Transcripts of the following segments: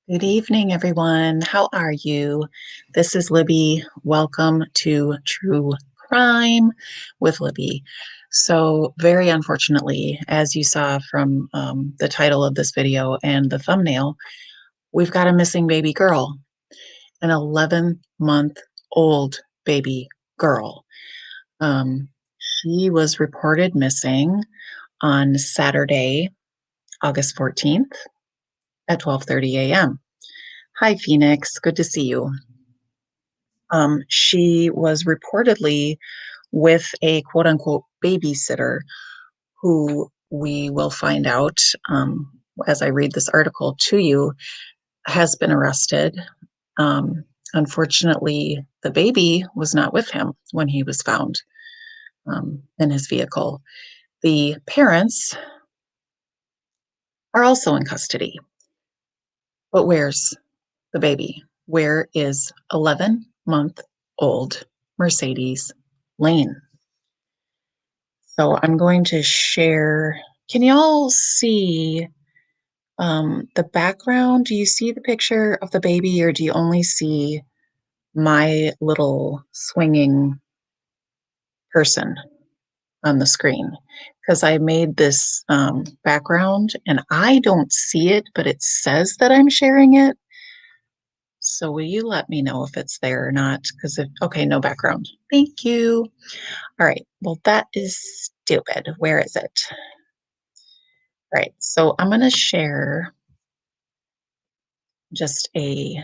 Good evening, everyone. How are you? This is Libby. Welcome to True Crime with Libby. So, very unfortunately, as you saw from the title of this video and the thumbnail, we've got a missing baby girl, an 11-month-old baby girl. She was reported missing on Saturday, August 14th at 12:30 a.m. Hi, Phoenix. Good to see you. She was reportedly with a quote unquote babysitter who we will find out as I read this article to you has been arrested. Um, Unfortunately, the baby was not with him when he was found in his vehicle. The parents are also in custody. But where's the baby? Where is 11-month-old Mercedes Lain? So I'm going to share. Can y'all see the background? Do you see the picture of the baby, or do you only see my little swinging person on the screen? Because I made this background and I don't see it, but it says that I'm sharing it. So will you let me know if it's there or not? Because okay, no background. Thank you. All right. Well, that is stupid. Where is it? All right. So I'm going to share just a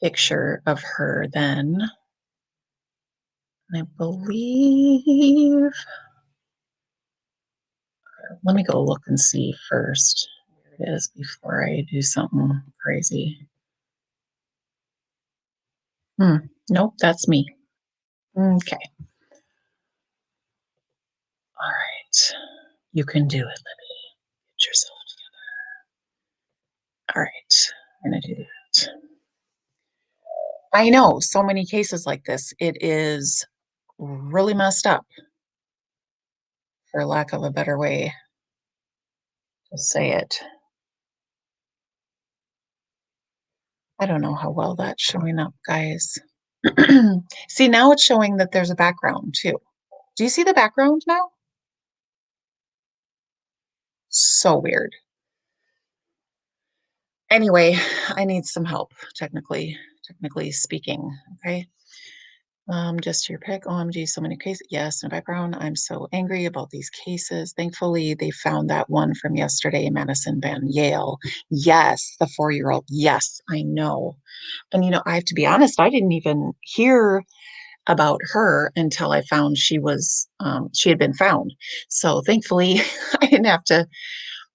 picture of her then. I believe, let me go look and see first where it is before I do something crazy. Nope, that's me. Okay. All right. You can do it, Libby. Get yourself together. All right. I'm going to do that. I know so many cases like this. It is really messed up, for lack of a better way to say it. I don't know how well that's showing up, guys. See, now it's showing that there's a background too. Do you see the background now? So weird. Anyway, I need some help, technically speaking. Okay. Just your pick. OMG, so many cases. Yes, and by Brown, I'm so angry about these cases. Thankfully, they found that one from yesterday, Madison Van Yale. Yes, the 4-year-old. Yes, I know. And I have to be honest, I didn't even hear about her until I found she had been found. So thankfully, I didn't have to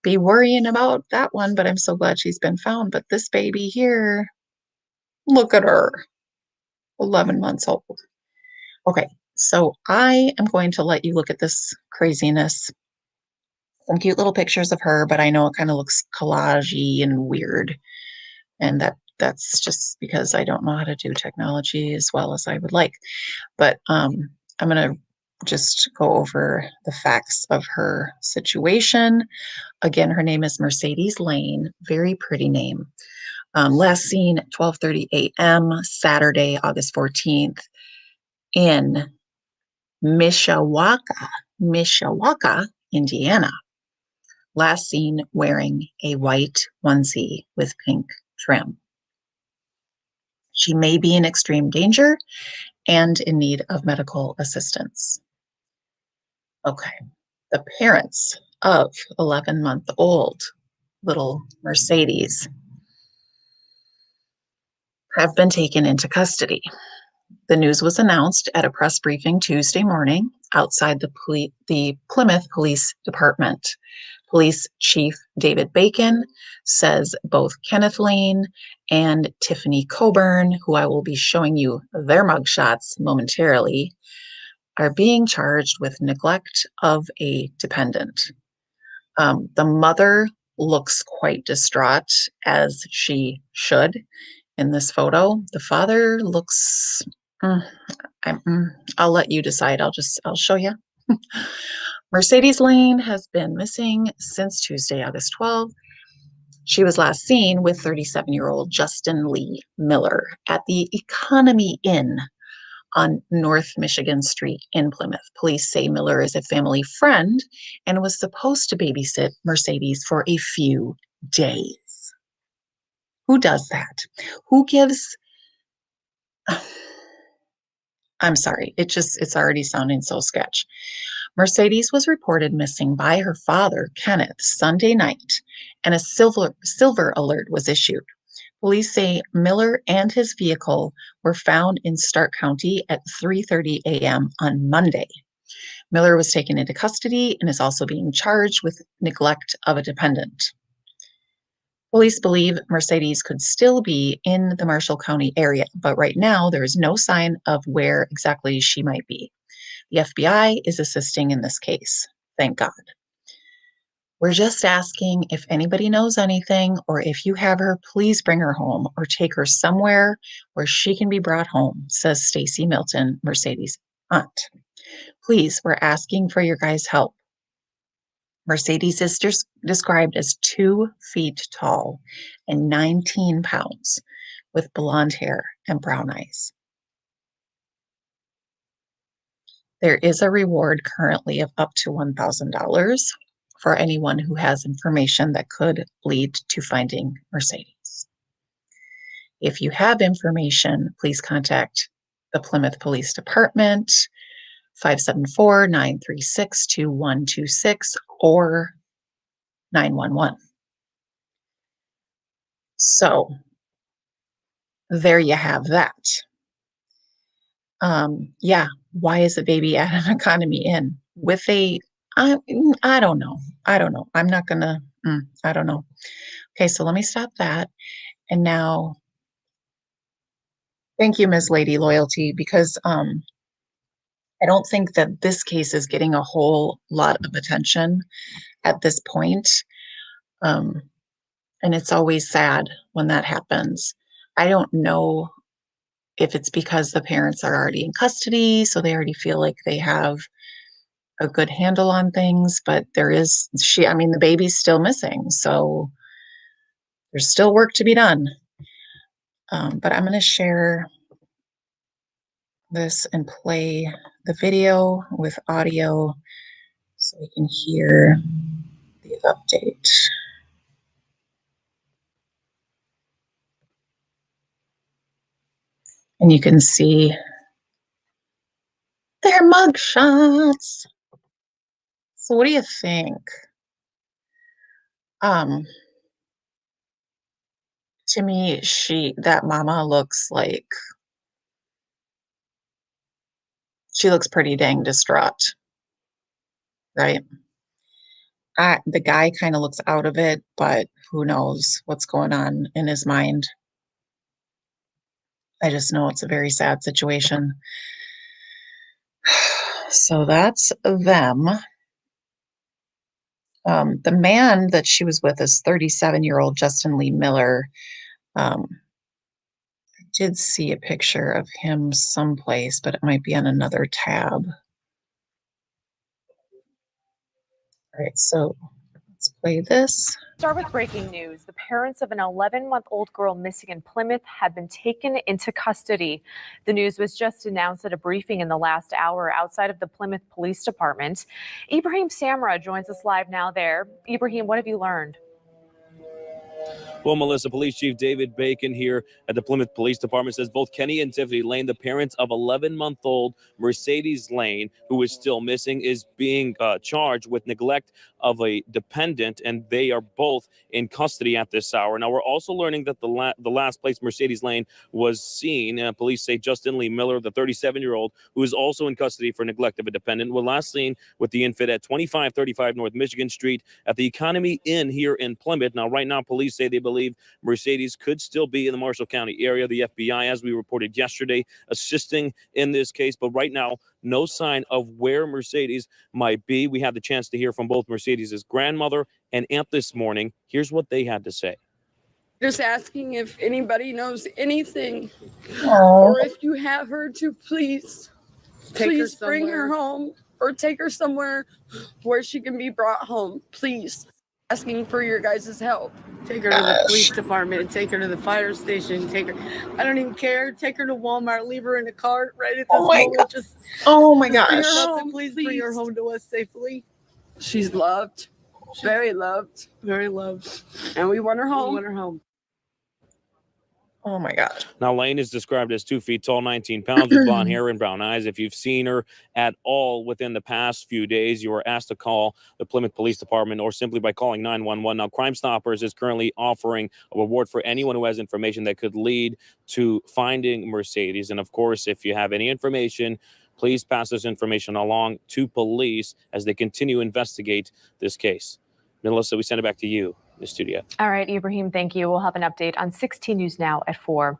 be worrying about that one, but I'm so glad she's been found. But this baby here, look at her, 11 months old. Okay, so I am going to let you look at this craziness. Some cute little pictures of her, but I know it kind of looks collagey and weird. And that's just because I don't know how to do technology as well as I would like. But I'm going to just go over the facts of her situation. Again, her name is Mercedes Lain, very pretty name. Last seen at 12:30 a.m. Saturday, August 14th in Mishawaka, Indiana. Last seen wearing a white onesie with pink trim. She may be in extreme danger and in need of medical assistance. Okay. The parents of 11-month-old little Mercedes have been taken into custody. The news was announced at a press briefing Tuesday morning outside the Plymouth Police Department. Police Chief David Bacon says both Kenneth Lain and Tiffany Coburn, who I will be showing you their mugshots momentarily, are being charged with neglect of a dependent. The mother looks quite distraught, as she should in this photo. The father looks, mm, I'll let you decide. I'll show you. Mercedes Lain has been missing since Tuesday, August 12th. She was last seen with 37-year-old Justin Lee Miller at the Economy Inn on North Michigan Street in Plymouth. Police say Miller is a family friend and was supposed to babysit Mercedes for a few days. Who does that? Who gives I'm sorry, it's already sounding so sketch. Mercedes was reported missing by her father, Kenneth, Sunday night, and a silver alert was issued. Police say Miller and his vehicle were found in Stark County at 3:30 a.m. on Monday. Miller was taken into custody and is also being charged with neglect of a dependent. Police believe Mercedes could still be in the Marshall County area, but right now there is no sign of where exactly she might be. The FBI is assisting in this case. Thank God. We're just asking if anybody knows anything, or if you have her, please bring her home or take her somewhere where she can be brought home, says Stacy Milton, Mercedes' aunt. Please, we're asking for your guys' help. Mercedes is described as 2 feet tall and 19 pounds, with blonde hair and brown eyes. There is a reward currently of up to $1,000 for anyone who has information that could lead to finding Mercedes. If you have information, please contact the Plymouth Police Department, 574-936-2126 or 911. So there you have that. Yeah, why is a baby at an economy inn with I don't know. I don't know. I'm not gonna, I don't know. Okay, so let me stop that. And now, thank you, Ms. Lady Loyalty, because I don't think that this case is getting a whole lot of attention at this point. Um, and it's always sad when that happens. I don't know if it's because the parents are already in custody, so they already feel like they have a good handle on things, but I mean, the baby's still missing, so there's still work to be done. But I'm going to share this and play the video with audio so we can hear the update. And you can see They're mug shots. So what do you think? Um, to me, that mama looks like she looks pretty dang distraught, right? The guy kind of looks out of it, but who knows what's going on in his mind. I just know it's a very sad situation. So that's them. The man that she was with is 37-year-old Justin Lee Miller. I did see a picture of him someplace, but it might be on another tab. All right, so let's play this. Start with breaking news. The parents of an 11-month-old girl missing in Plymouth have been taken into custody. The news was just announced at a briefing in the last hour outside of the Plymouth Police Department. Ibrahim Samra joins us live now there. Ibrahim, what have you learned? Well, Melissa, Police Chief David Bacon here at the Plymouth Police Department says both Kenny and Tiffany Lain, the parents of 11-month-old Mercedes Lain, who is still missing, is being charged with neglect of a dependent, and they are both in custody at this hour. Now, we're also learning that the last place Mercedes Lain was seen, police say Justin Lee Miller, the 37-year-old, who is also in custody for neglect of a dependent, was last seen with the infant at 2535 North Michigan Street at the Economy Inn here in Plymouth. Now, right now, police say they believe Mercedes could still be in the Marshall County area. The FBI, as we reported yesterday, assisting in this case. But right now, no sign of where Mercedes might be. We had the chance to hear from both Mercedes' grandmother and aunt this morning. Here's what they had to say. Just asking if anybody knows anything, Aww. or if you have her, to please bring her home or take her somewhere where she can be brought home. Please. Asking for your guys' help. Take her to the police department, take her to the fire station, take her. I don't even care. Take her to Walmart, leave her in the cart right at this moment. Oh my gosh. Bring her home. Please bring her home to us safely. She's loved. Very loved. Very loved. And we want her home. We want her home. Oh my God. Now, Lain is described as 2 feet tall, 19 pounds, with blonde hair and brown eyes. If you've seen her at all within the past few days, you are asked to call the Plymouth Police Department or simply by calling 911. Now, Crime Stoppers is currently offering a reward for anyone who has information that could lead to finding Mercedes. And of course, if you have any information, please pass this information along to police as they continue to investigate this case. Melissa, we send it back to you. The studio. All right, Ibrahim, thank you. We'll have an update on 16 News Now at 4.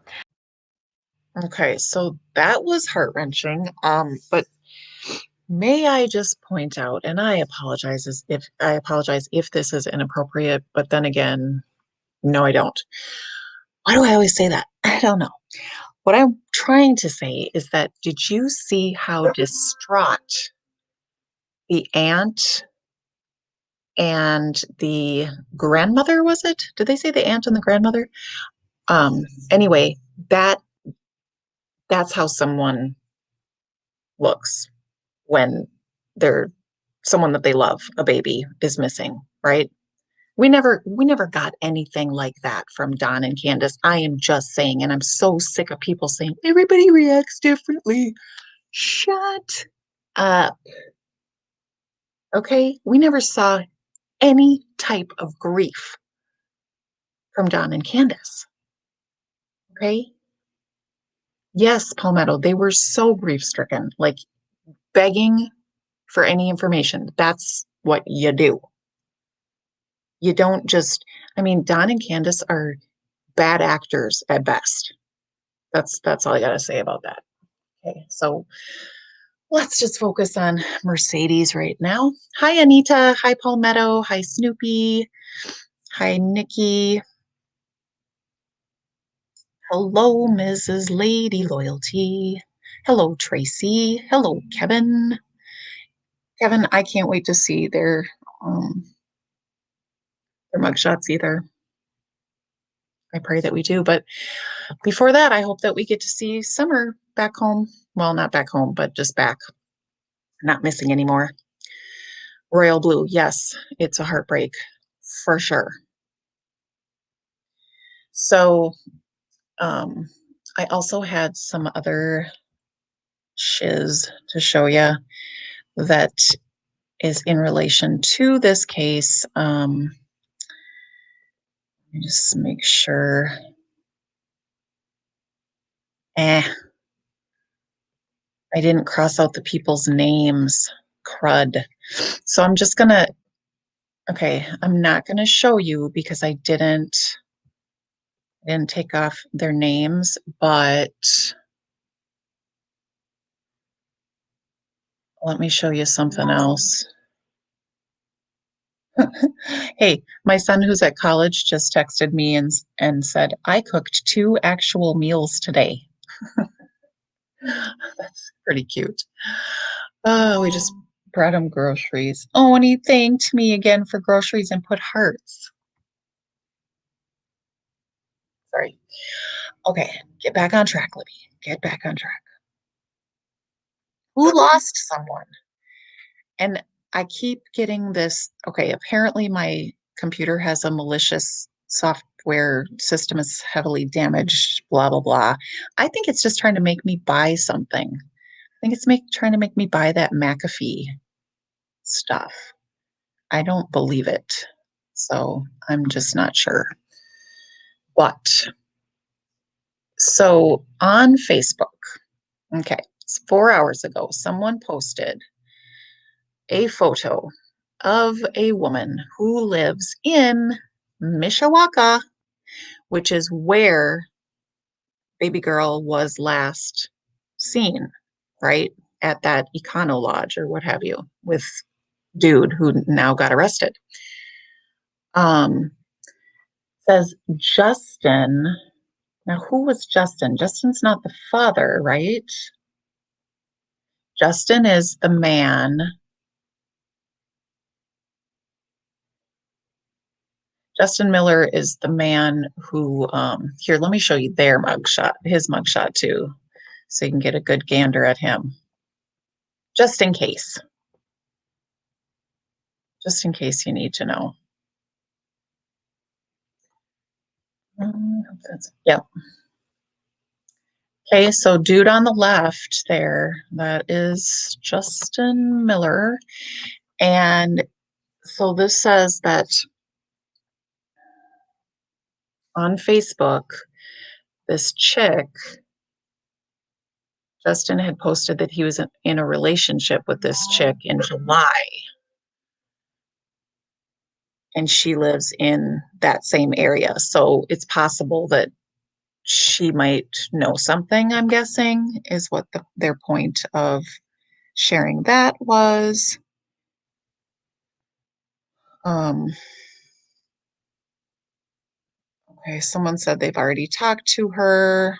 Okay, so that was heart-wrenching. But may I just point out, and I apologize if this is inappropriate, but then again, no, I don't. Why do I always say that? I don't know. What I'm trying to say is that did you see how distraught the aunt and the grandmother was it? Did they say the aunt and the grandmother? Anyway, that's how someone looks when they're someone that they love, a baby, is missing, right? We never got anything like that from Don and Candace. I am just saying, and I'm so sick of people saying everybody reacts differently. Shut up. Okay? We never saw any type of grief from Don and Candace. Okay? Yes, Palmetto, they were so grief stricken, like begging for any information. That's what you do. You don't just, I mean, Don and Candace are bad actors at best. That's all I gotta say about that. Okay, so let's just focus on Mercedes right now. Hi, Anita. Hi, Palmetto. Hi, Snoopy. Hi, Nikki. Hello, Mrs. Lady Loyalty. Hello, Tracy. Hello, Kevin. Kevin, I can't wait to see their mugshots either. I pray that we do. But before that, I hope that we get to see Summer back home. Well, not back home, but just back. Not missing anymore. Royal Blue, yes, it's a heartbreak for sure. So I also had some other shiz to show you that is in relation to this case. Let me just make sure. I didn't cross out the people's names. Crud. So I'm just gonna, okay, I'm not gonna show you because I didn't take off their names, but let me show you something else. Hey, my son who's at college just texted me and said, I cooked 2 actual meals today. That's pretty cute. Oh, we just brought him groceries. Oh, and he thanked me again for groceries and put hearts. Sorry. Okay, get back on track, Libby. Get back on track. Who lost someone? And I keep getting this. Okay, apparently my computer has a malicious software system is heavily damaged, blah, blah, blah. I think it's just trying to make me buy something. I think it's trying to make me buy that McAfee stuff. I don't believe it. So I'm just not sure. But so on Facebook, okay, it's 4 hours ago, someone posted a photo of a woman who lives in Mishawaka, which is where baby girl was last seen, right? At that Econo Lodge or what have you, with dude who now got arrested. Says Justin. Now, who was Justin? Justin's not the father, right? Justin is the man. Justin Miller is the man who, here, let me show you their mugshot, his mugshot too, so you can get a good gander at him. Just in case. Just in case you need to know. Yep. Okay, so dude on the left there, that is Justin Miller. And so this says that on Facebook, this chick, Justin had posted that he was in a relationship with this chick in July. And she lives in that same area. So it's possible that she might know something, I'm guessing, is what their point of sharing that was. Okay, someone said they've already talked to her.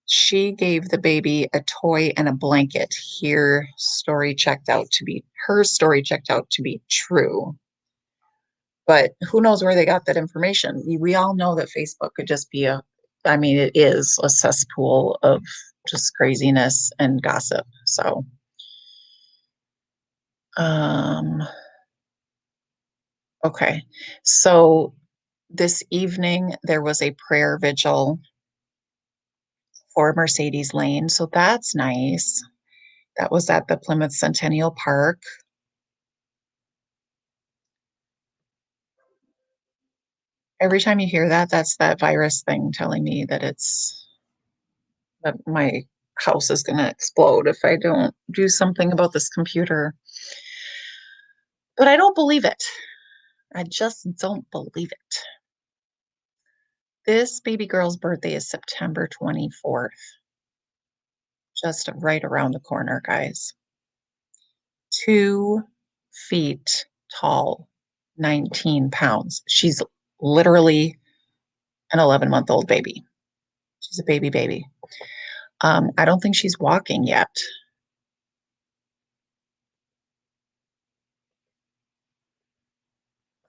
She gave the baby a toy and a blanket. Her story checked out to be true. But who knows where they got that information? We all know that Facebook could just be it is a cesspool of just craziness and gossip. So, okay. So this evening there was a prayer vigil for Mercedes Lain. So that's nice. That was at the Plymouth Centennial Park. Every time you hear that, that's that virus thing telling me that that my house is going to explode if I don't do something about this computer. But I don't believe it. I just don't believe it. This baby girl's birthday is September 24th. Just right around the corner, guys. 2 feet tall, 19 pounds. She's literally an 11-month-old baby. She's a baby. I don't think she's walking yet.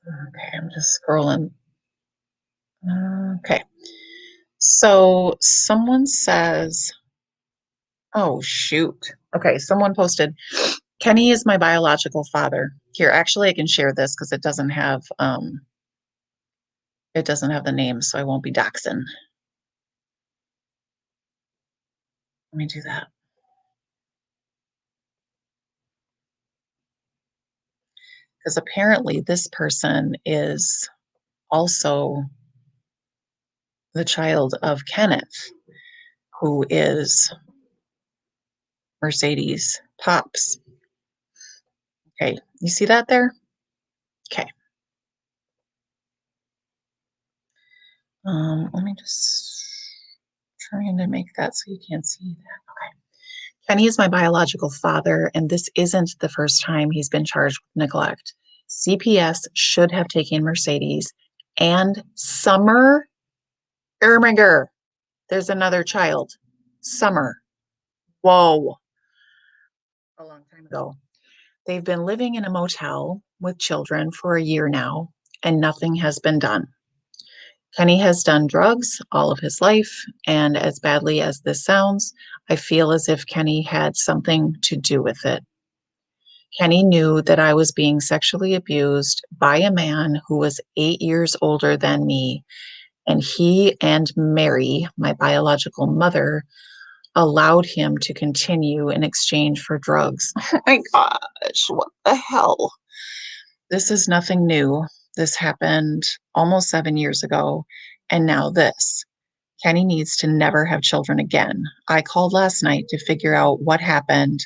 Okay, I'm just scrolling. Okay. So someone says, oh, shoot. Okay, someone posted, Kenny is my biological father. Here, actually, I can share this because it doesn't have the name, so I won't be doxing. Let me do that. because apparently this person is also the child of Kenneth, who is Mercedes' pops. Okay, you see that there? Okay. Let me just trying to make that so you can't see that. Okay. Kenny is my biological father, and this isn't the first time he's been charged with neglect. CPS should have taken Mercedes and Summer Erminger. There's another child. Summer. Whoa. A long time ago. They've been living in a motel with children for a year now, and nothing has been done. Kenny has done drugs all of his life, and as badly as this sounds, I feel as if Kenny had something to do with it. Kenny knew that I was being sexually abused by a man who was 8 years older than me, and he and Mary, my biological mother, allowed him to continue in exchange for drugs. Oh my gosh, what the hell? This is nothing new. This happened almost 7 years ago, and now this. Kenny needs to never have children again. I called last night to figure out what happened,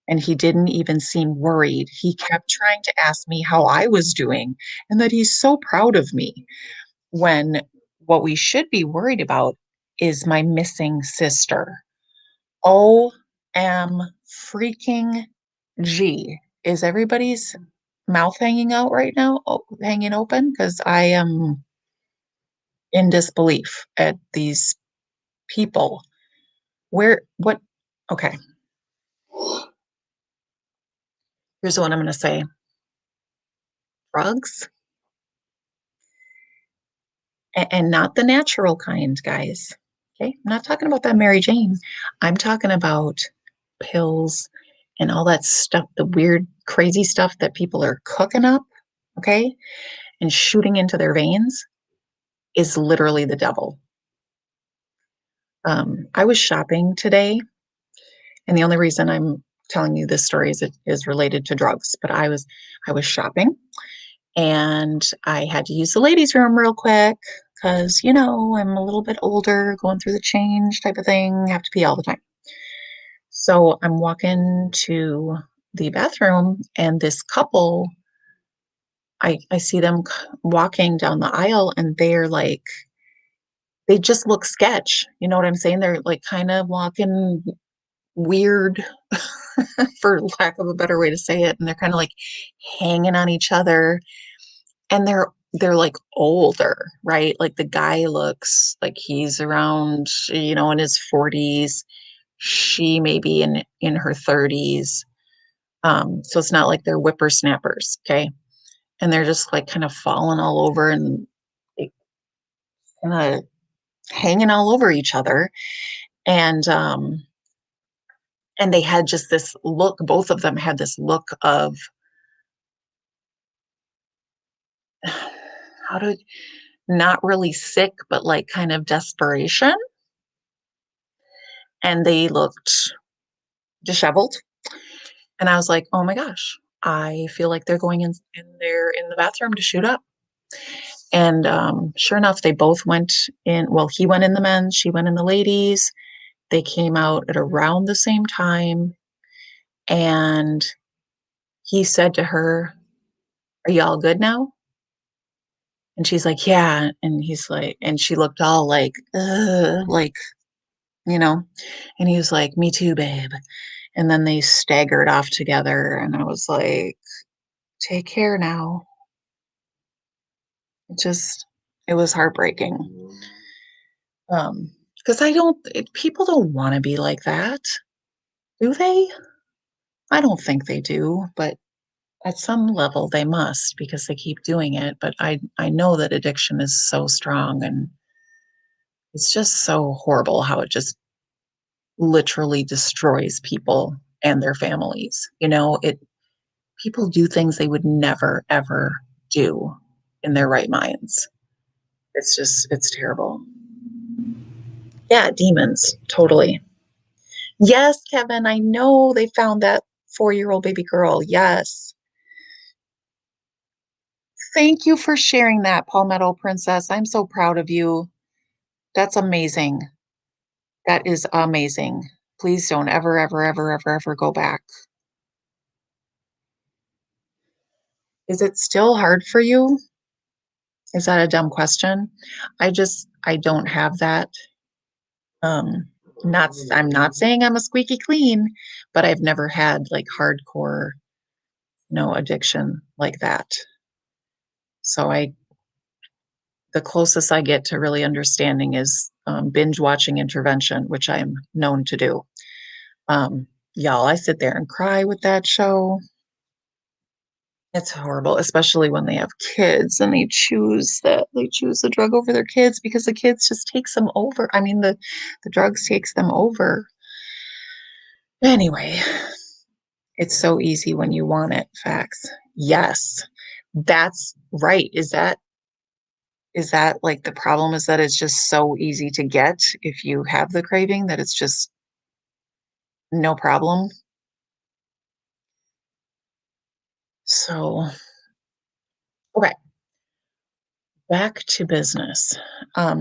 and he didn't even seem worried. He kept trying to ask me how I was doing and that he's so proud of me, when what we should be worried about is my missing sister. OM freaking G. Is everybody's mouth hanging out right now? Oh, hanging open? Because I am in disbelief at these people. What? Okay, here's what I'm going to say. Drugs, and not the natural kind, guys. Okay, I'm not talking about that Mary Jane. I'm talking about pills and all that stuff, the weird, crazy stuff that people are cooking up, okay, and shooting into their veins is literally the devil. I was shopping today, and the only reason I'm telling you this story is it is related to drugs. But I was shopping, and I had to use the ladies' room real quick because I'm a little bit older, going through the change type of thing, have to pee all the time. So I'm walking to the bathroom, and this couple, I see them walking down the aisle, and they're like, they just look sketch. You know what I'm saying? They're like kind of walking weird, for lack of a better way to say it. And they're kind of like hanging on each other. And they're like older, right? Like the guy looks like he's around, in his 40s. She may be in her 30s. So it's not like they're whippersnappers, okay? And they're just like kind of falling all over and like, kind of hanging all over each other. And they had just this look, both of them had this look of how to, not really sick, but like kind of desperation. And they looked disheveled. And I was like, oh my gosh, I feel like they're going in there in the bathroom to shoot up. And sure enough, they both went in. Well, he went in the men's, she went in the ladies. They came out at around the same time. And he said to her, are y'all good now? And she's like, yeah. And he's like, and she looked all like, like, you know, and he was like, me too, babe. And then they staggered off together. And I was like, take care now. It was heartbreaking. Because people don't want to be like that, do they? I don't think they do, but at some level they must because they keep doing it. But I know that addiction is so strong, and it's just so horrible how it just literally destroys people and their families. People do things they would never ever do in their right minds. It's terrible. Yeah, demons, totally. Yes, Kevin, I know they found that 4-year-old baby girl. Yes. thank you for sharing that, Palmetto Princess. I'm so proud of you. That's amazing. That is amazing. Please don't ever, ever, ever, ever, ever go back. Is it still hard for you? Is that a dumb question? I don't have that. Um, I'm not saying I'm a squeaky clean, but I've never had like hardcore, addiction like that. So the closest I get to really understanding is binge watching intervention, which I'm known to do. Y'all, I sit there and cry with that show. It's horrible, especially when they have kids and they choose the drug over their kids because the kids just takes them over. I mean, the drugs takes them over. Anyway, it's so easy when you want it. Facts. Yes, that's right. Is that like the problem is that it's just so easy to get if you have the craving that it's just no problem. So, okay, back to business.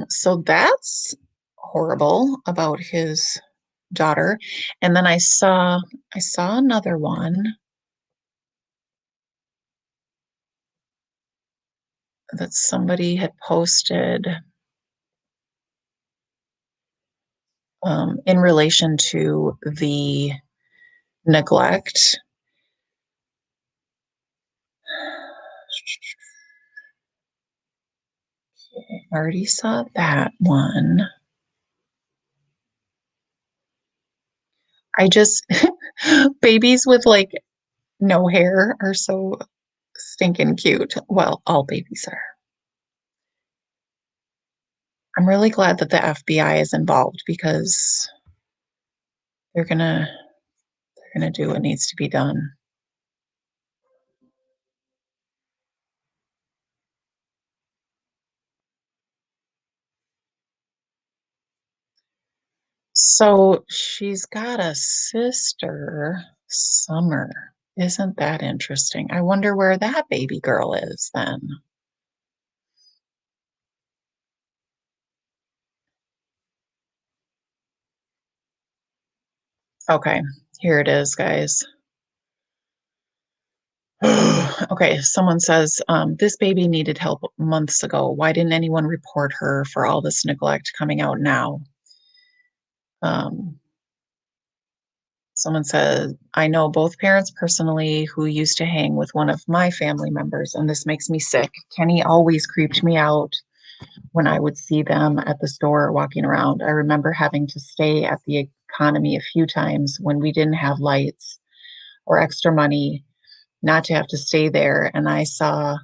So that's horrible about his daughter. And then I saw another one that somebody had posted in relation to the neglect. I already saw that one. I just babies with like no hair are so stinking cute. Well, all babies are. I'm really glad that the FBI is involved because they're gonna they're gonna do what needs to be done. So she's got a sister, Summer. Isn't that interesting? I wonder where that baby girl is then. Okay, here it is, guys. Okay, someone says, this baby needed help months ago. Why didn't anyone report her for all this neglect coming out now? Um, Someone said, I know both parents personally who used to hang with one of my family members, and this makes me sick. Kenny always creeped me out when I would see them at the store walking around. I remember having to stay at the economy a few times when we didn't have lights or extra money not to have to stay there. And I saw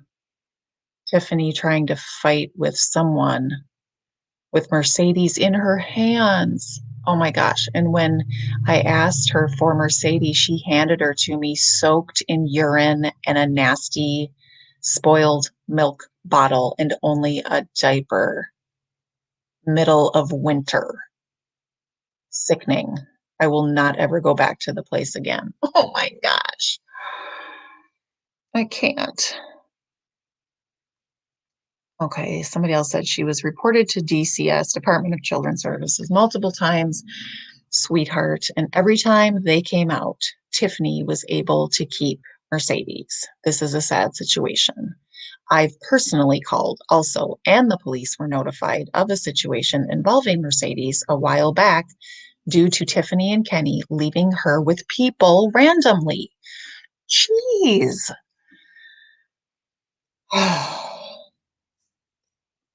Tiffany trying to fight with someone with Mercedes in her hands. Oh my gosh. And when I asked her for Mercedes, she handed her to me soaked in urine and a nasty spoiled milk bottle and only a diaper. Middle of winter. Sickening. I will not ever go back to the place again. Oh my gosh. I can't. Okay, somebody else said she was reported to DCS, Department of Children's Services, multiple times, sweetheart. And every time they came out, Tiffany was able to keep Mercedes. This is a sad situation. I've personally called also, and the police were notified of a situation involving Mercedes a while back due to Tiffany and Kenny leaving her with people randomly. Jeez.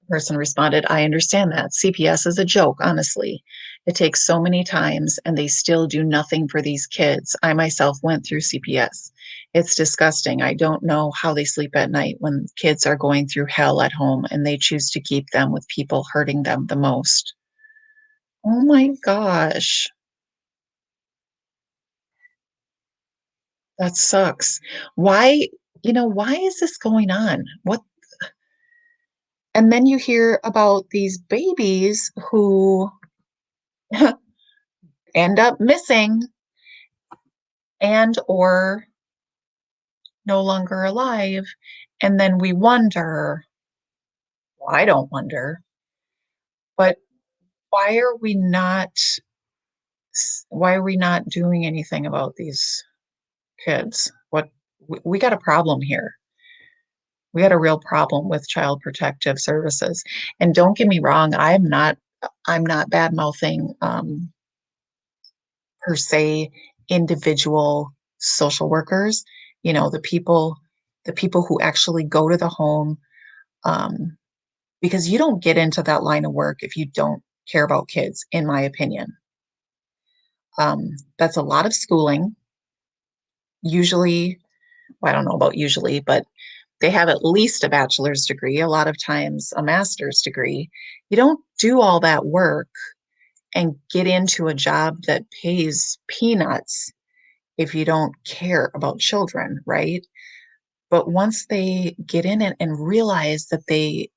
Person responded, I understand that. CPS is a joke, honestly. It takes so many times and they still do nothing for these kids. I myself went through CPS. It's disgusting. I don't know how they sleep at night when kids are going through hell at home and they choose to keep them with people hurting them the most. Oh my gosh. That sucks. Why, why is this going on? What? And then you hear about these babies who end up missing and or no longer alive And then we wonder, well, I don't wonder, but why are we not why are we not doing anything about these kids? We got a problem here. We got a real problem with child protective services. And don't get me wrong, I'm not bad mouthing per se individual social workers, the people who actually go to the home, um, because you don't get into that line of work if you don't care about kids, in my opinion. That's a lot of schooling. Usually, well, I don't know about usually, but they have at least a bachelor's degree, a lot of times a master's degree. You don't do all that work and get into a job that pays peanuts if you don't care about children, right? But once they get in it and realize that they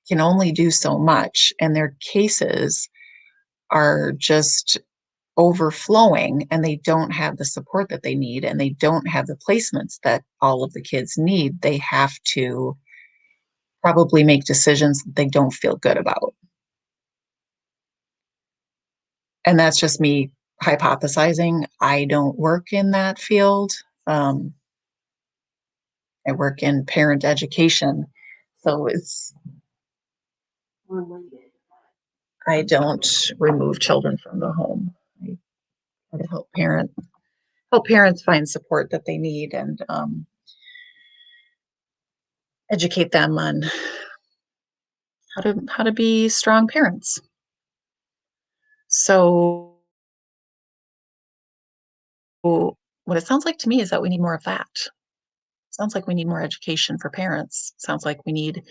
can only do so much and their cases are just overflowing and they don't have the support that they need and they don't have the placements that all of the kids need, they have to probably make decisions that they don't feel good about. And that's just me hypothesizing. I don't work in that field. Um, I work in parent education. So it's related. I don't remove children from the home. I try to help parents find support that they need and educate them on how to be strong parents. So what it sounds like to me is that we need more of that. Sounds like we need more education for parents. Sounds like we need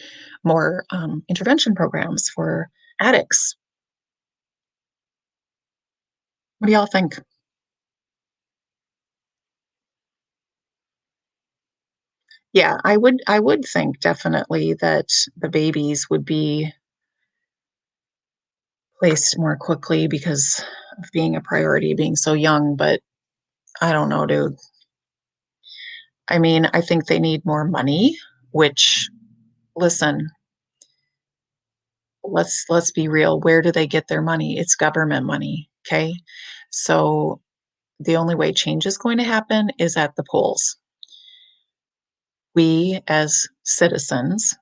more intervention programs for addicts. What do y'all think? Yeah, I would think definitely that the babies would be placed more quickly because of being a priority, being so young, but I don't know, dude. I mean, I think they need more money, which listen, let's be real. Where do they get their money? It's government money, okay? So the only way change is going to happen is at the polls. We as citizens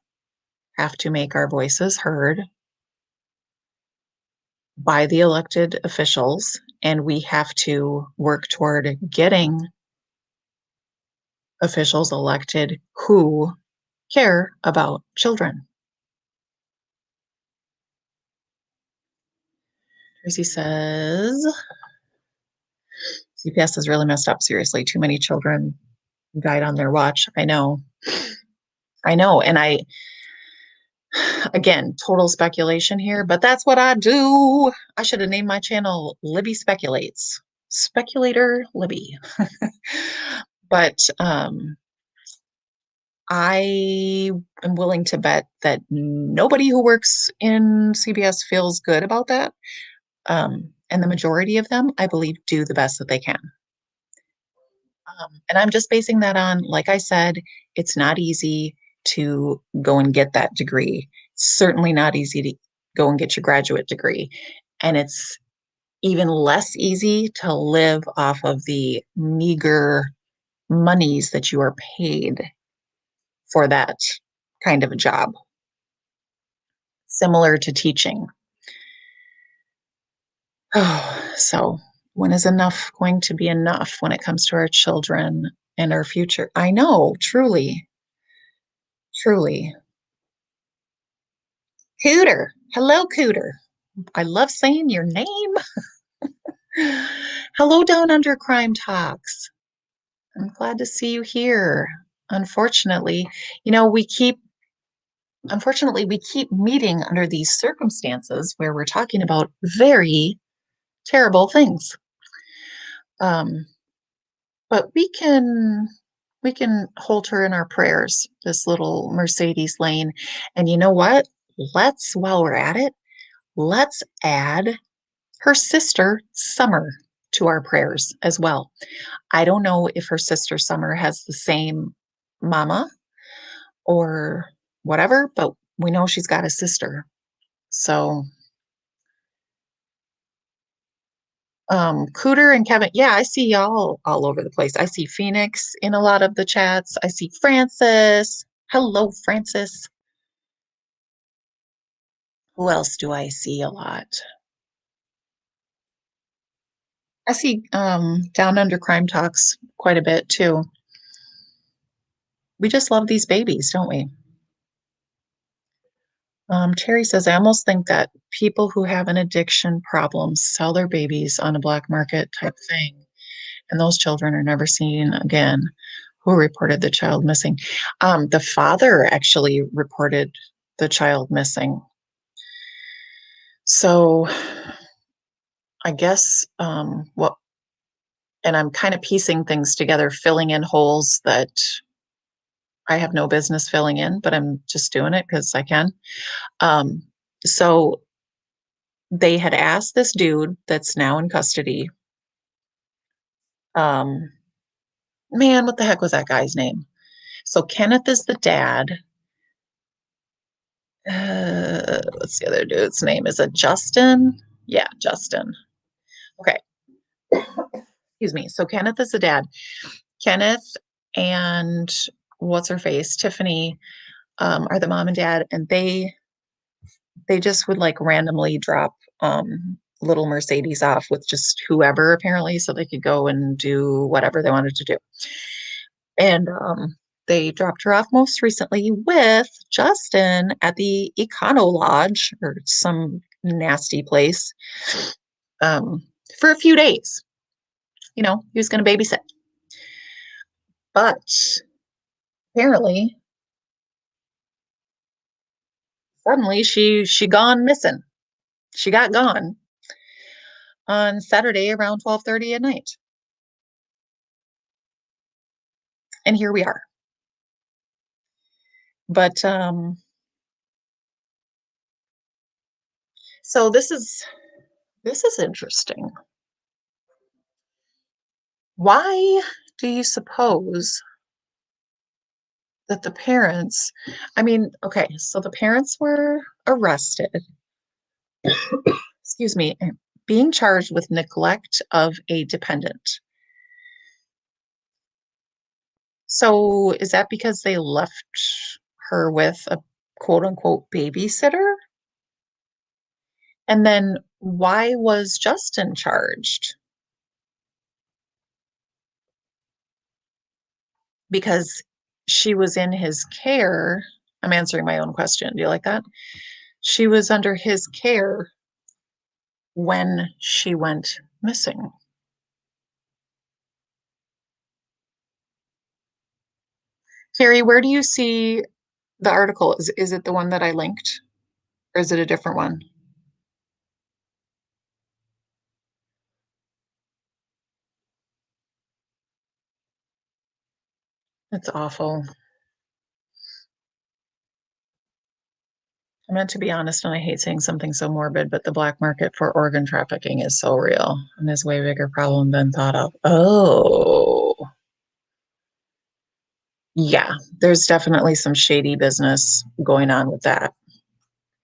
have to make our voices heard by the elected officials, and we have to work toward getting officials elected who care about children. Tracy says CPS is really messed up. Seriously, too many children died on their watch. I know. I know. And again, total speculation here, but that's what I do. I should have named my channel Libby Speculates. Speculator Libby. But I am willing to bet that nobody who works in CBS feels good about that. And the majority of them, I believe, do the best that they can. And I'm just basing that on, like I said, it's not easy to go and get that degree. It's certainly not easy to go and get your graduate degree. And it's even less easy to live off of the meager monies that you are paid for that kind of a job, similar to teaching. Oh, so when is enough going to be enough when it comes to our children and our future? I know, truly, truly. Cooter. Hello, Cooter. I love saying your name. Hello, Down Under Crime Talks. I'm glad to see you here. Unfortunately, you know, we keep meeting under these circumstances where we're talking about very terrible things. Um, but we can hold her in our prayers, this little Mercedes Lain. And you know what? While we're at it, let's add her sister Summer to our prayers as well. I don't know if her sister Summer has the same mama or whatever, but we know she's got a sister. So, Cooter and Kevin, yeah, I see y'all all over the place. I see Phoenix in a lot of the chats. I see Francis. Hello, Francis. Who else do I see a lot? I see Down Under Crime Talks quite a bit too. We just love these babies, don't we? Terry says, I almost think that people who have an addiction problem sell their babies on a black market type thing, and those children are never seen again. Who reported the child missing? The father actually reported the child missing. So I guess what, and I'm kind of piecing things together, filling in holes that I have no business filling in, but I'm just doing it because I can. Um, so they had asked this dude that's now in custody. Um, man, what the heck was that guy's name? So Kenneth is the dad. What's the other dude's name? Is it Justin? Yeah, Justin. Okay. Excuse me. So Kenneth is the dad. Kenneth and what's her face, Tiffany, are the mom and dad, and they just would like randomly drop little Mercedes off with just whoever apparently, so they could go and do whatever they wanted to do. And they dropped her off most recently with Justin at the Econo Lodge or some nasty place um, for a few days. You know, he was going to babysit. But apparently, suddenly she gone missing. She got gone on Saturday around 12:30 at night. And here we are. But so this is interesting. Why do you suppose that the parents, I mean, okay, so the parents were arrested, excuse me, being charged with neglect of a dependent. So is that because they left her with a quote unquote babysitter? And then why was Justin charged? Because she was in his care. I'm answering my own question. Do you like that? She was under his care when she went missing. Terry, where do you see the article? Is it the one that I linked or is it a different one? It's awful. I meant to be honest, and I hate saying something so morbid, but the black market for organ trafficking is so real and is way bigger problem than thought of. Oh, yeah, there's definitely some shady business going on with that,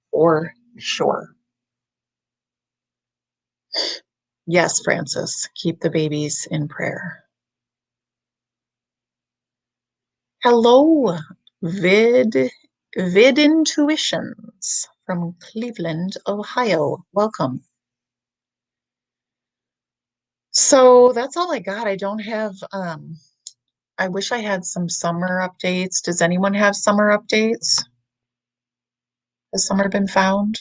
for sure. Yes, Francis, keep the babies in prayer. Hello, Vid Intuitions from Cleveland, Ohio. Welcome. So that's all I got. I don't have I wish I had some summer updates. Does anyone have summer updates? Has summer been found?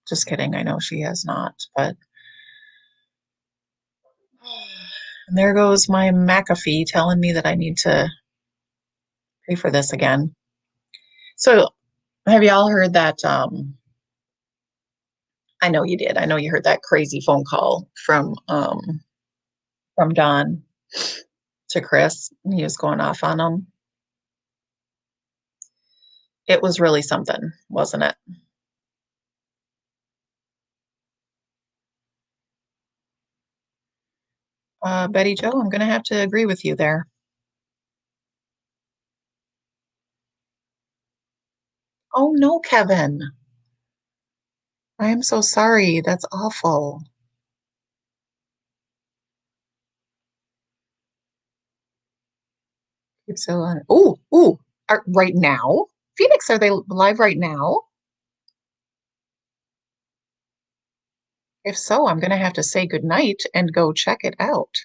Just kidding. I know she has not, but and there goes my McAfee telling me that I need to pay for this again. So have you all heard that I know you did. I know you heard that crazy phone call from Don to Chris. He was going off on him. It was really something, wasn't it? Betty Joe, I'm going to have to agree with you there. Oh no, Kevin. I am so sorry. That's awful. Keep so on. Oh, right now? Phoenix, are they live right now? If so, I'm gonna have to say goodnight and go check it out.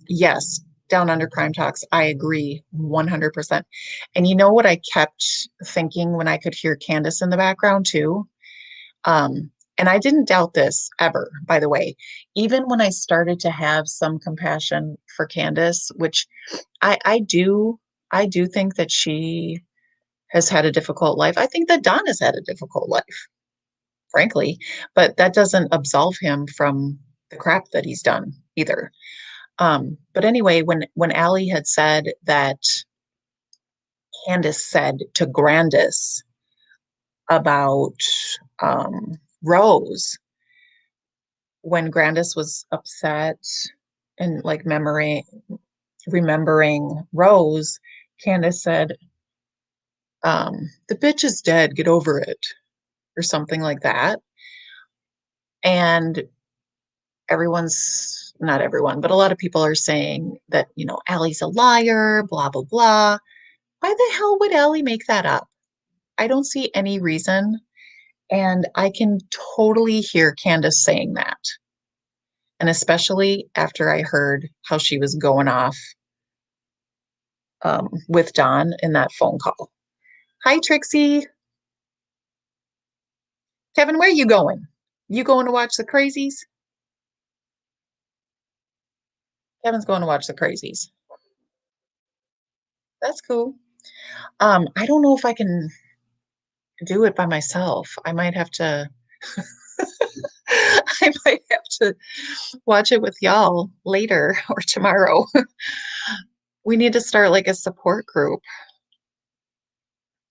Yes, Down Under Crime Talks. I agree 100%. And you know what I kept thinking when I could hear Candace in the background too? And I didn't doubt this ever, by the way. Even when I started to have some compassion for Candace, which I do think that she has had a difficult life. I think that Don has had a difficult life, frankly, but that doesn't absolve him from the crap that he's done either. But anyway, when Allie had said that Candace said to Grandis about Rose, when Grandis was upset and like remembering Rose, Candace said, the bitch is dead, get over it, or something like that. And everyone's not everyone, but a lot of people are saying that, Allie's a liar, blah, blah, blah. Why the hell would Allie make that up? I don't see any reason. And I can totally hear Candace saying that. And especially after I heard how she was going off with Don in that phone call. Hi, Trixie. Kevin, where are you going? You going to watch the crazies? Kevin's going to watch the crazies. That's cool. I don't know if I can do it by myself. I might have to I might have to watch it with y'all later or tomorrow. We need to start like a support group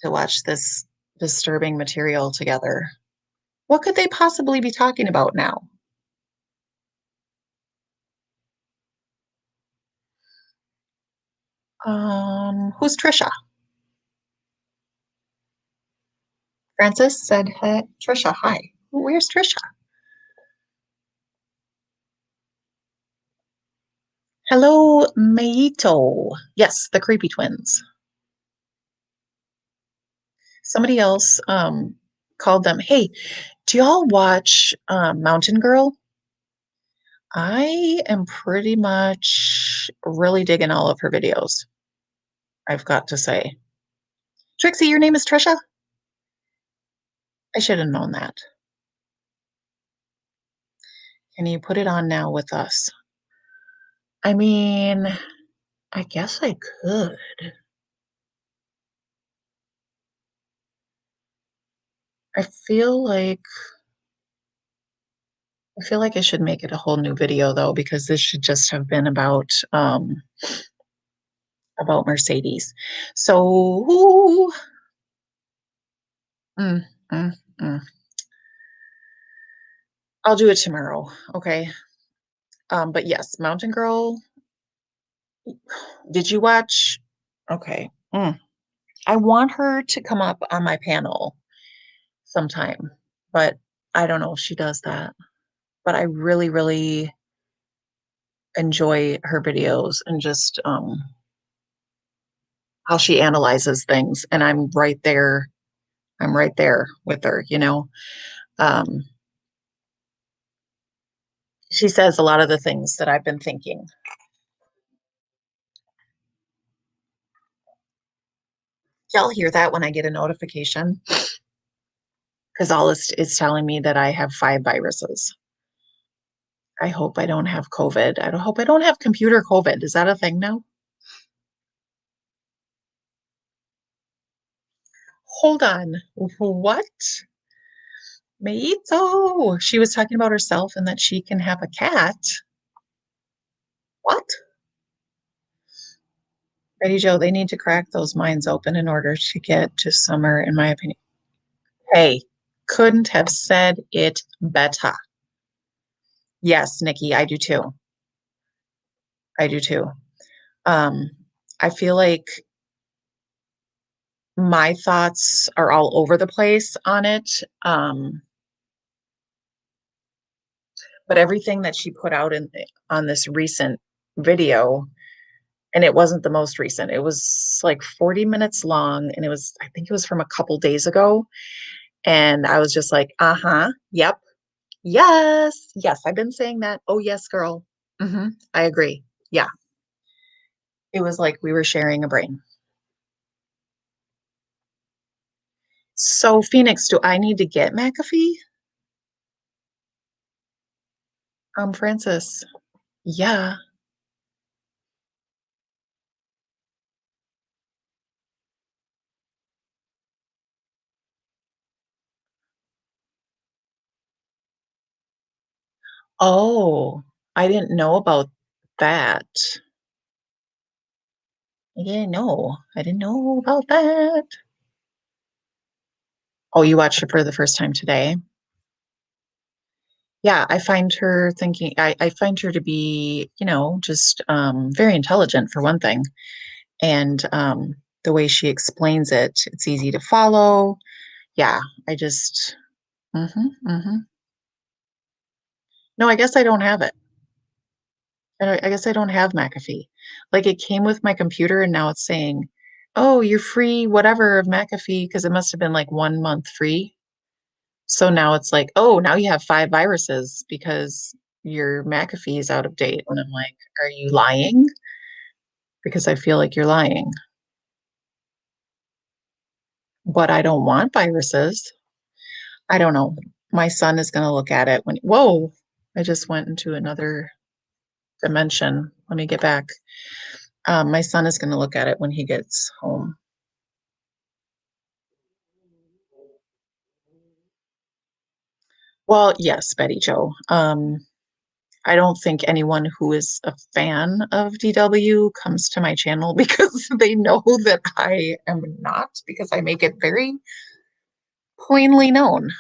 to watch this disturbing material together. What could they possibly be talking about now? Who's Trisha? Francis said, hey, Trisha, hi. Where's Trisha? Hello, Meito. Yes, the creepy twins. Somebody else called them. Hey, do y'all watch Mountain Girl? I am pretty much really digging all of her videos, I've got to say. Trixie, your name is Trisha? I should have known that. Can you put it on now with us? I mean, I guess I could. I feel like I should make it a whole new video though, because this should just have been about Mercedes. So, mm, mm, mm. I'll do it tomorrow, okay? But yes, Mountain Girl. Did you watch? Okay. I want her to come up on my panel sometime, but I don't know if she does that. But I really, really enjoy her videos and just how she analyzes things. And I'm right there. I'm right there with her. Um, she says a lot of the things that I've been thinking. Y'all hear that when I get a notification? Because all it's telling me that I have 5 viruses. I hope I don't have COVID. I hope I don't have computer COVID. Is that a thing now? Hold on. What? Meito. She was talking about herself and that she can have a cat. What? Betty Joe, they need to crack those minds open in order to get to summer, in my opinion. Hey, couldn't have said it better. Yes, Nikki, I do too. I do too. Um, I feel like my thoughts are all over the place on it. But everything that she put out on this recent video, and it wasn't the most recent. It was like 40 minutes long, and I think it was from a couple days ago. And I was just like, uh-huh, yep, yes, yes, I've been saying that. Oh, yes, girl. I agree. Yeah. It was like we were sharing a brain. So, Phoenix, do I need to get McAfee? Francis. Yeah. Oh, I didn't know about that. I didn't know. I didn't know about that. Oh, you watched it for the first time today? Yeah, I find her to be, just very intelligent for one thing. And the way she explains it, it's easy to follow. Yeah, I just, hmm. No, I guess I don't have it. I guess I don't have McAfee. Like it came with my computer and now it's saying, oh, you're free, whatever of McAfee, because it must have been like 1 month free. So now it's like, oh, now you have 5 viruses because your McAfee is out of date. And I'm like, are you lying? Because I feel like you're lying. But I don't want viruses. I don't know. My son is going to look at it whoa, I just went into another dimension. Let me get back. My son is going to look at it when he gets home. Well, yes, Betty Joe. I don't think anyone who is a fan of DW comes to my channel because they know that I am not, because I make it very plainly known.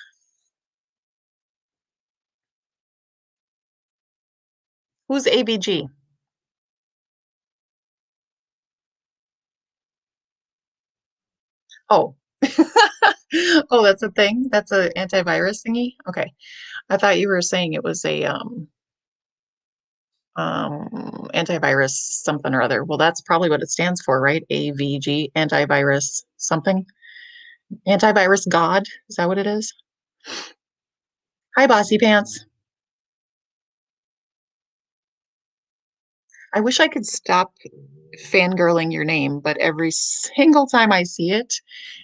Who's ABG? Oh. Oh, that's a thing? That's an antivirus thingy? Okay. I thought you were saying it was a antivirus something or other. Well, that's probably what it stands for, right? AVG, antivirus something. Antivirus God, is that what it is? Hi, Bossy Pants. I wish I could stop fangirling your name, but every single time I see it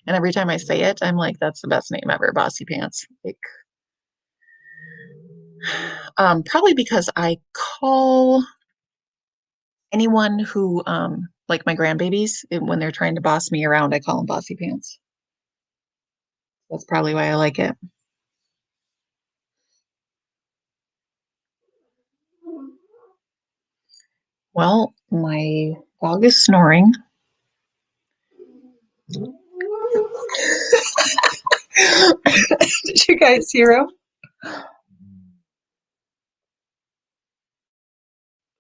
and every time I say it, I'm like, that's the best name ever, Bossy Pants. Like, probably because I call anyone who, like my grandbabies, when they're trying to boss me around, I call them Bossy Pants. That's probably why I like it. Well, my dog is snoring. Did you guys hear him?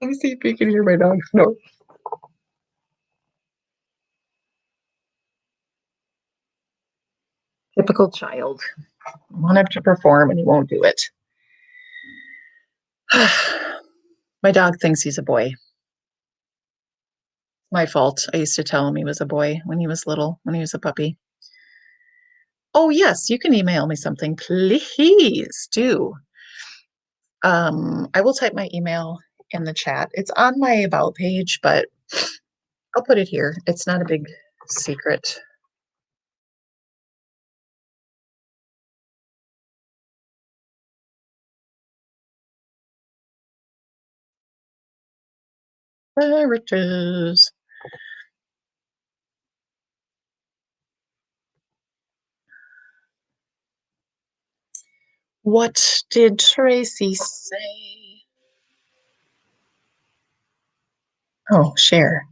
Let me see if you can hear my dog snore. Typical child. Want to perform and he won't do it. My dog thinks he's a boy. My fault. I used to tell him he was a boy when he was little, when he was a puppy. Oh, yes, you can email me something. Please do. I will type my email in the chat. It's on my about page, but I'll put it here. It's not a big secret. There it is. What did Tracy say? Oh, share.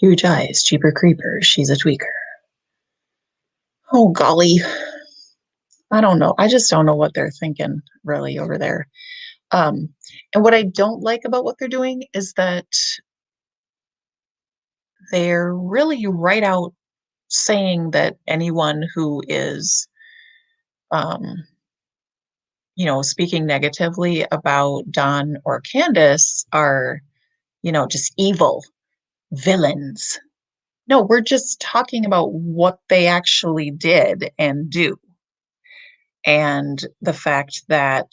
Huge eyes, cheaper creepers. She's a tweaker. Oh, golly. I don't know. I just don't know what they're thinking really over there. And what I don't like about what they're doing is that they're really right out saying that anyone who is, um, speaking negatively about Don or Candace are, just evil villains. No, we're just talking about what they actually did and do, and the fact that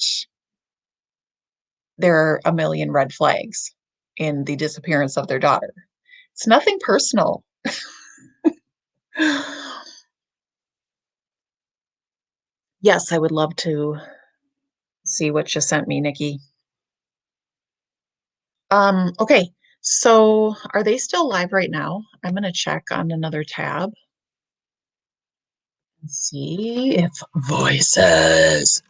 there are a million red flags in the disappearance of their daughter. It's nothing personal. Yes, I would love to see what you sent me, Nikki. Okay. So are they still live right now? I'm gonna check on another tab and see if voices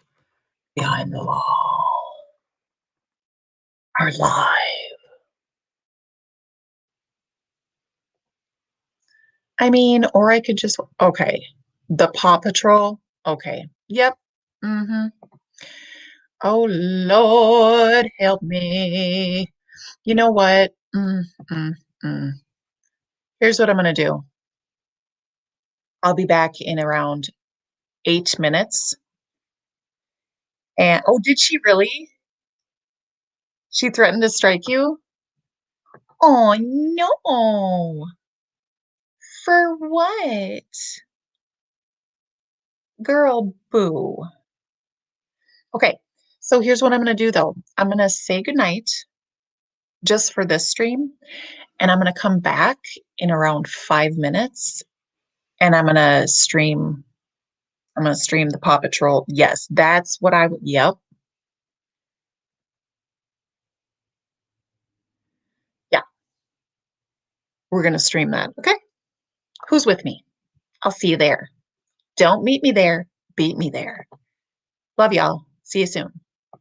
behind the wall are live. I mean, or I could just okay. The Paw Patrol. Okay. Yep. Mm-hmm. Oh Lord, help me. You know what? Mm. Here's what I'm gonna do. I'll be back in around 8 minutes. And oh, did she really? She threatened to strike you? Oh no. For what? Girl, boo. Okay, so here's what I'm gonna do though. I'm gonna say goodnight just for this stream, and I'm gonna come back in around 5 minutes and I'm gonna stream the Paw Patrol. Yes, that's what yep. Yeah, we're gonna stream that. Okay. Who's with me? I'll see you there. Don't meet me there, beat me there. Love y'all. See you soon.